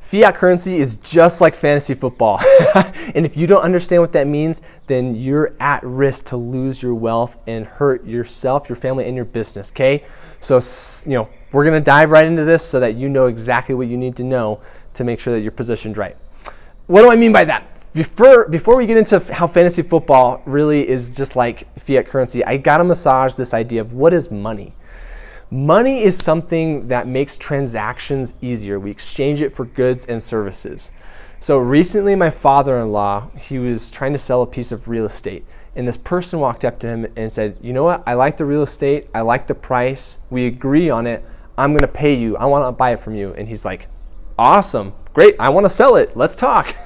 Fiat currency is just like fantasy football. And if you don't understand what that means, then you're at risk to lose your wealth and hurt yourself, your family, and your business, okay? So, we're going to dive right into this so that you know exactly what you need to know to make sure that you're positioned right. What do I mean by that? Before we get into how fantasy football really is just like fiat currency, I got to massage this idea of what is money. Money is something that makes transactions easier. We exchange it for goods and services. So recently my father-in-law, he was trying to sell a piece of real estate. And this person walked up to him and said, you know what, I like the real estate, I like the price, we agree on it, I'm going to pay you, I want to buy it from you. And he's like, awesome, great, I want to sell it, let's talk.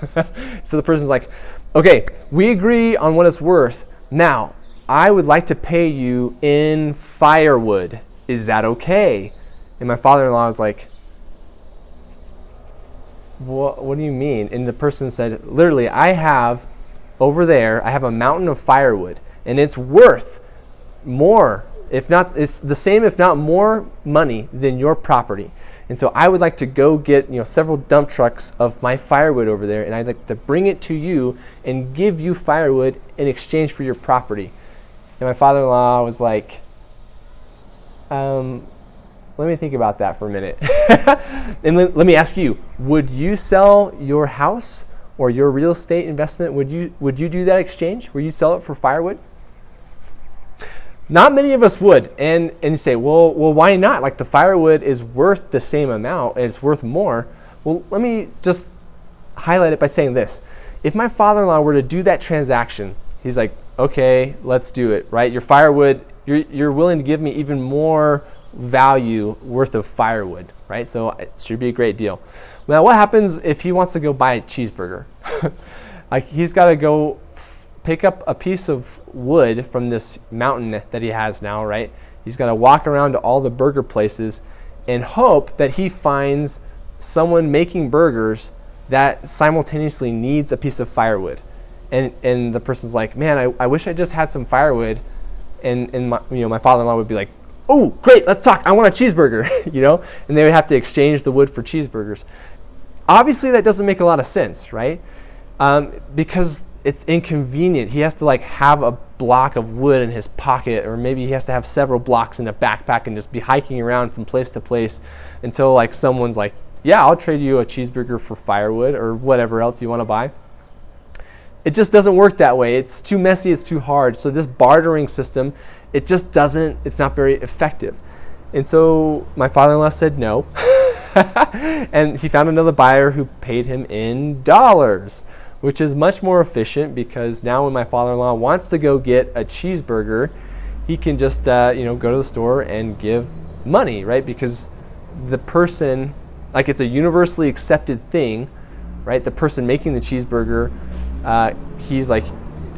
So the person's like, okay, we agree on what it's worth. Now, I would like to pay you in firewood. Is that okay? And my father-in-law was like, what do you mean? And the person said, literally, I have a mountain of firewood, and it's worth more, if not, it's the same, if not more money than your property. And so I would like to go get several dump trucks of my firewood over there, and I'd like to bring it to you and give you firewood in exchange for your property. And my father-in-law was like, let me think about that for a minute. And let me ask you, would you sell your house or your real estate investment? Would you do that exchange? Would you sell it for firewood? Not many of us would. And you say, well, why not? Like, the firewood is worth the same amount and it's worth more. Well, let me just highlight it by saying this. If my father-in-law were to do that transaction, he's like, okay, let's do it, right? Your firewood, you're willing to give me even more value worth of firewood, right? So it should be a great deal. Now, what happens if he wants to go buy a cheeseburger? Like, he's got to go pick up a piece of wood from this mountain that he has now, right? He's got to walk around to all the burger places and hope that he finds someone making burgers that simultaneously needs a piece of firewood. And the person's like, man, I wish I just had some firewood. And my father-in-law would be like, oh, great, let's talk. I want a cheeseburger, and they would have to exchange the wood for cheeseburgers. Obviously, that doesn't make a lot of sense, right? Because it's inconvenient. He has to have a block of wood in his pocket, or maybe he has to have several blocks in a backpack and just be hiking around from place to place until someone's like, yeah, I'll trade you a cheeseburger for firewood or whatever else you want to buy. It just doesn't work that way. It's too messy, it's too hard. So this bartering system, it's not very effective. And so my father-in-law said no. And he found another buyer who paid him in dollars, which is much more efficient, because now when my father-in-law wants to go get a cheeseburger, he can just go to the store and give money, right? Because the person, it's a universally accepted thing, right? The person making the cheeseburger, he's like,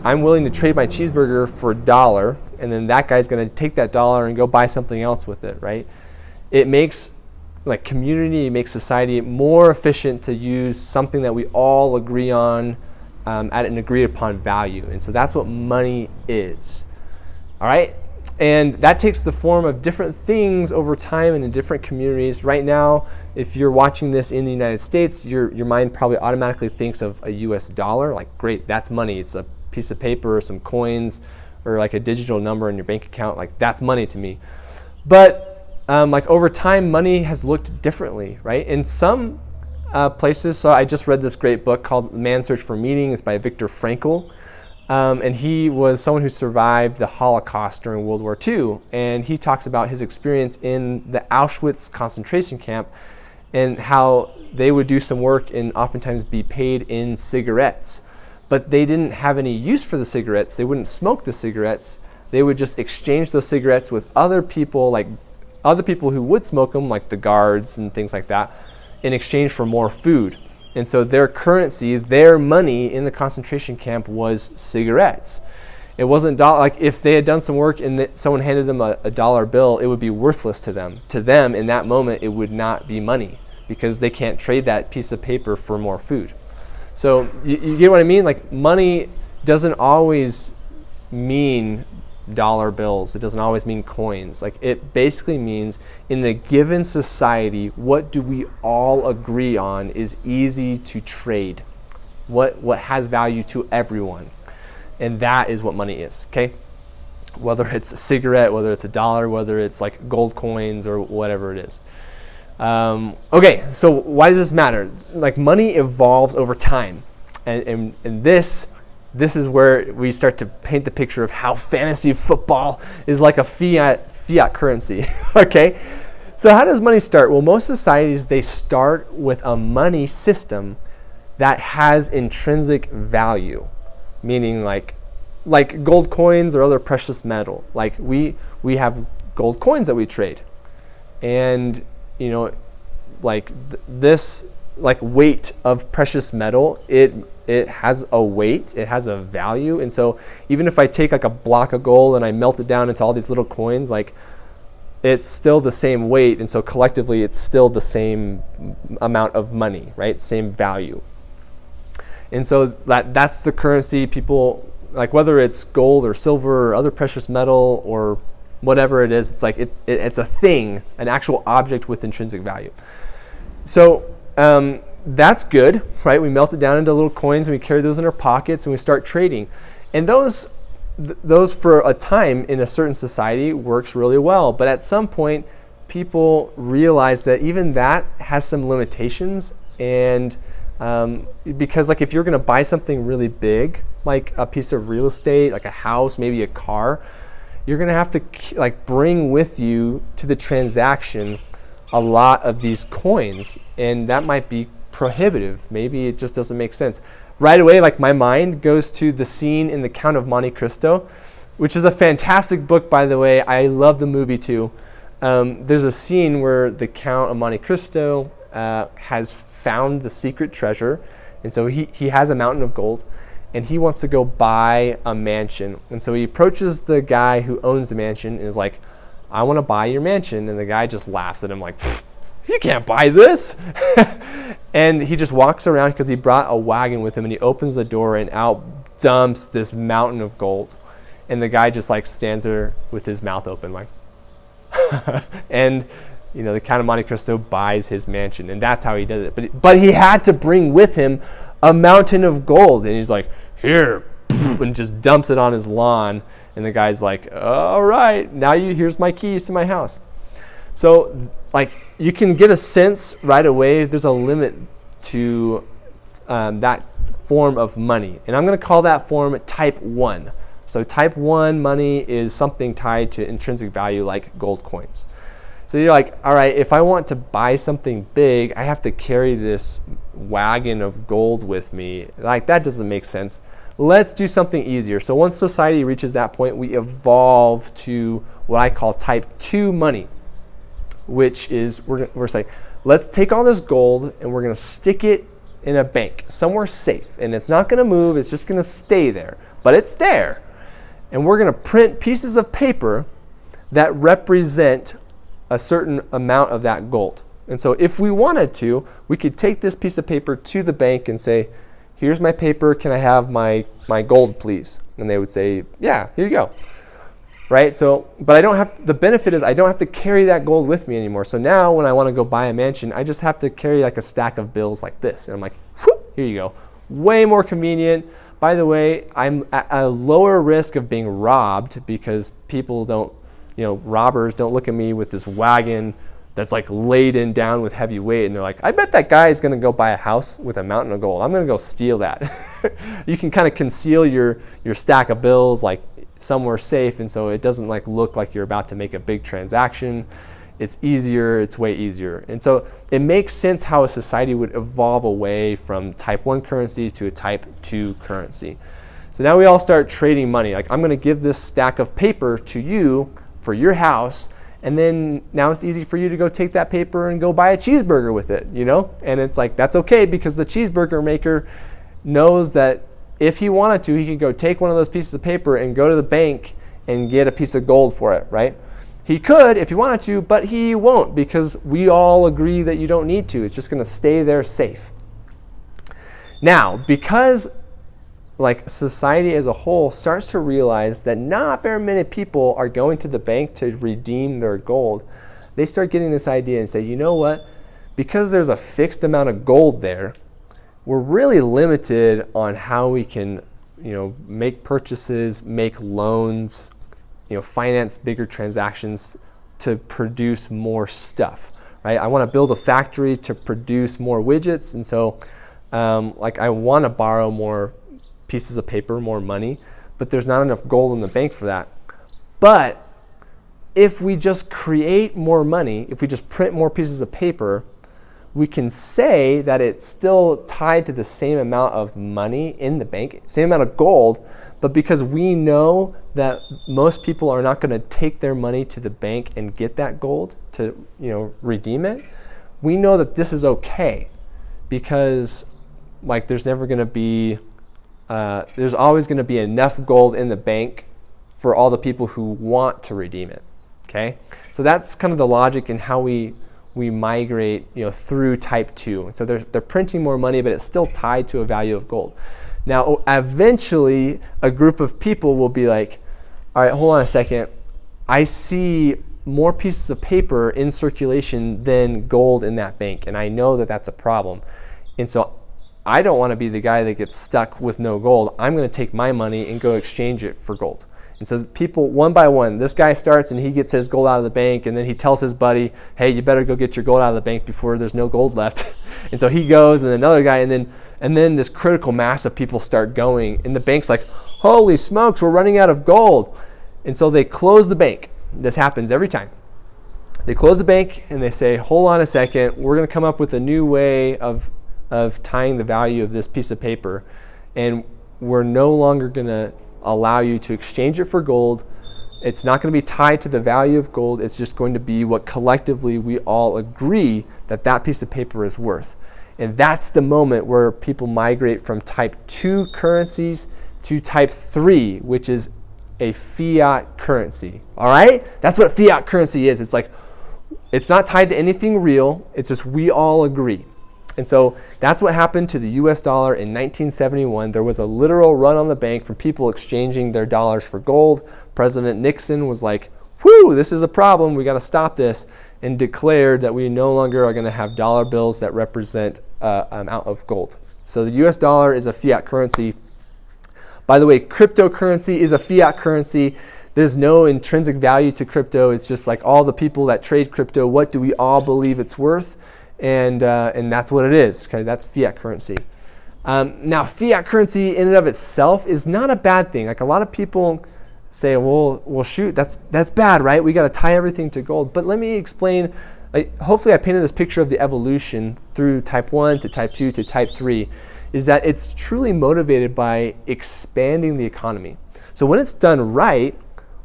I'm willing to trade my cheeseburger for $1, and then that guy's going to take that $1 and go buy something else with it, right? It makes community, it makes society more efficient to use something that we all agree on at an agreed upon value. And so that's what money is. All right? And that takes the form of different things over time and in different communities. Right now, if you're watching this in the United States, your mind probably automatically thinks of a US dollar. Like, great, that's money. It's a piece of paper or some coins or a digital number in your bank account. That's money to me. But over time, money has looked differently, right? In some places, so I just read this great book called Man's Search for Meaning. It's by Viktor Frankl. And he was someone who survived the Holocaust during World War II. And he talks about his experience in the Auschwitz concentration camp and how they would do some work and oftentimes be paid in cigarettes. But they didn't have any use for the cigarettes. They wouldn't smoke the cigarettes. They would just exchange those cigarettes with other people who would smoke them, like the guards and things like that, in exchange for more food. And so their currency, their money in the concentration camp was cigarettes. It wasn't if they had done some work and someone handed them a $1 bill, it would be worthless to them. To them, in that moment, it would not be money because they can't trade that piece of paper for more food. So you get what I mean? Money doesn't always mean dollar bills. It doesn't always mean coins. Like, it basically means in a given society, what do we all agree on is easy to trade? What has value to everyone? And that is what money is, okay? Whether it's a cigarette, whether it's a dollar, whether it's like gold coins or whatever it is. Okay, so why does this matter? Like, money evolves over time. And this is where we start to paint the picture of how fantasy football is like a fiat currency, okay? So how does money start? Well, most societies, they start with a money system that has intrinsic value, meaning like gold coins or other precious metal. Like, we have gold coins that we trade, and like this like weight of precious metal, it has a weight, it has a value. And so even if I take like a block of gold and I melt it down into all these little coins, like, it's still the same weight, and so collectively it's still the same amount of money, right? Same value. And so that's the currency people, like, whether it's gold or silver or other precious metal or whatever it is, it's like it's a thing, an actual object with intrinsic value. So that's good, right? We melt it down into little coins and we carry those in our pockets and we start trading. And those for a time in a certain society works really well. But at some point, people realize that even that has some limitations. And because, like, if you're going to buy something really big, like a piece of real estate, like a house, maybe a car, you're going to have to like bring with you to the transaction a lot of these coins, and that might be prohibitive. Maybe it just doesn't make sense. Right away, like, my mind goes to the scene in The Count of Monte Cristo, which is a fantastic book, by the way. I love the movie too. There's a scene where the Count of Monte Cristo has found the secret treasure, and so he has a mountain of gold, and he wants to go buy a mansion. And so he approaches the guy who owns the mansion and is like, I want to buy your mansion. And the guy just laughs at him like, you can't buy this. And he just walks around because he brought a wagon with him, and he opens the door and out dumps this mountain of gold. And the guy just like stands there with his mouth open like, and the Count of Monte Cristo buys his mansion, and that's how he did it. But he had to bring with him a mountain of gold, and he's like, here, and just dumps it on his lawn. And the guy's like, all right, now here's my keys to my house. So, like, you can get a sense right away there's a limit to that form of money. And I'm going to call that form type 1. So type 1 money is something tied to intrinsic value like gold coins. So you're like, all right, if I want to buy something big, I have to carry this wagon of gold with me. Like, that doesn't make sense. Let's do something easier. So once society reaches that point, we evolve to what I call type 2 money, which is we're saying, let's take all this gold and we're going to stick it in a bank somewhere safe. And it's not going to move. It's just going to stay there. But it's there. And we're going to print pieces of paper that represent a certain amount of that gold. And so if we wanted to, we could take this piece of paper to the bank and say, here's my paper, can I have my gold, please? And they would say, yeah, here you go. Right? So, but the benefit is I don't have to carry that gold with me anymore. So now when I want to go buy a mansion, I just have to carry like a stack of bills like this. And I'm like, whoop, here you go. Way more convenient. By the way, I'm at a lower risk of being robbed because people don't, robbers don't look at me with this wagon that's like laden down with heavy weight, and they're like, I bet that guy is going to go buy a house with a mountain of gold. I'm going to go steal that. You can kind of conceal your stack of bills like somewhere safe, and so it doesn't like look like you're about to make a big transaction. It's easier, it's way easier. And so it makes sense how a society would evolve away from type 1 currency to a type 2 currency. So now we all start trading money. Like, I'm going to give this stack of paper to you for your house, and then now it's easy for you to go take that paper and go buy a cheeseburger with it, And it's like, that's okay because the cheeseburger maker knows that if he wanted to, he could go take one of those pieces of paper and go to the bank and get a piece of gold for it, right? He could if he wanted to, but he won't because we all agree that you don't need to. It's just going to stay there safe. Now, because like society as a whole starts to realize that not very many people are going to the bank to redeem their gold, they start getting this idea and say, you know what? Because there's a fixed amount of gold there, we're really limited on how we can, make purchases, make loans, finance bigger transactions to produce more stuff, right? I want to build a factory to produce more widgets, and so I want to borrow more pieces of paper, more money, but there's not enough gold in the bank for that. But if we just create more money, if we just print more pieces of paper, we can say that it's still tied to the same amount of money in the bank, same amount of gold, but because we know that most people are not going to take their money to the bank and get that gold to, redeem it, we know that this is okay, because there's never going to be there's always going to be enough gold in the bank for all the people who want to redeem it. Okay, so that's kind of the logic in how we migrate, through type 2. And so they're printing more money, but it's still tied to a value of gold. Now, eventually, a group of people will be like, all right, hold on a second. I see more pieces of paper in circulation than gold in that bank, and I know that that's a problem. And so I don't want to be the guy that gets stuck with no gold. I'm going to take my money and go exchange it for gold. And so people, one by one, this guy starts and he gets his gold out of the bank, and then he tells his buddy, hey, you better go get your gold out of the bank before there's no gold left. And so he goes, and another guy, and then this critical mass of people start going, and the bank's like, holy smokes, we're running out of gold. And so they close the bank. This happens every time. They close the bank and they say, hold on a second, we're going to come up with a new way of tying the value of this piece of paper, and we're no longer going to allow you to exchange it for gold. It's not going to be tied to the value of gold. It's just going to be what collectively we all agree that that piece of paper is worth. And that's the moment where people migrate from type 2 currencies to type 3, which is a fiat currency. All right? That's what fiat currency is. It's not tied to anything real. It's just we all agree. And so that's what happened to the US dollar in 1971. There was a literal run on the bank from people exchanging their dollars for gold. President Nixon was like, whew, this is a problem. We got to stop this, and declared that we no longer are going to have dollar bills that represent an amount of gold. So the US dollar is a fiat currency. By the way, cryptocurrency is a fiat currency. There's no intrinsic value to crypto. It's just like all the people that trade crypto, what do we all believe it's worth? And that's what it is. Okay, that's fiat currency. Now, fiat currency in and of itself is not a bad thing. Like, a lot of people say, well, shoot, that's bad, right? We got to tie everything to gold. But let me explain. Hopefully, I painted this picture of the evolution through type 1 to type 2 to type 3. Is that it's truly motivated by expanding the economy. So when it's done right,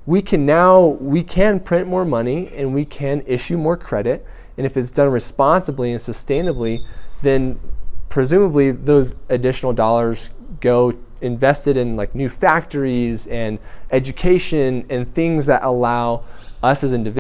we can print more money and we can issue more credit. And if it's done responsibly and sustainably, then presumably those additional dollars go invested in like new factories and education and things that allow us as individuals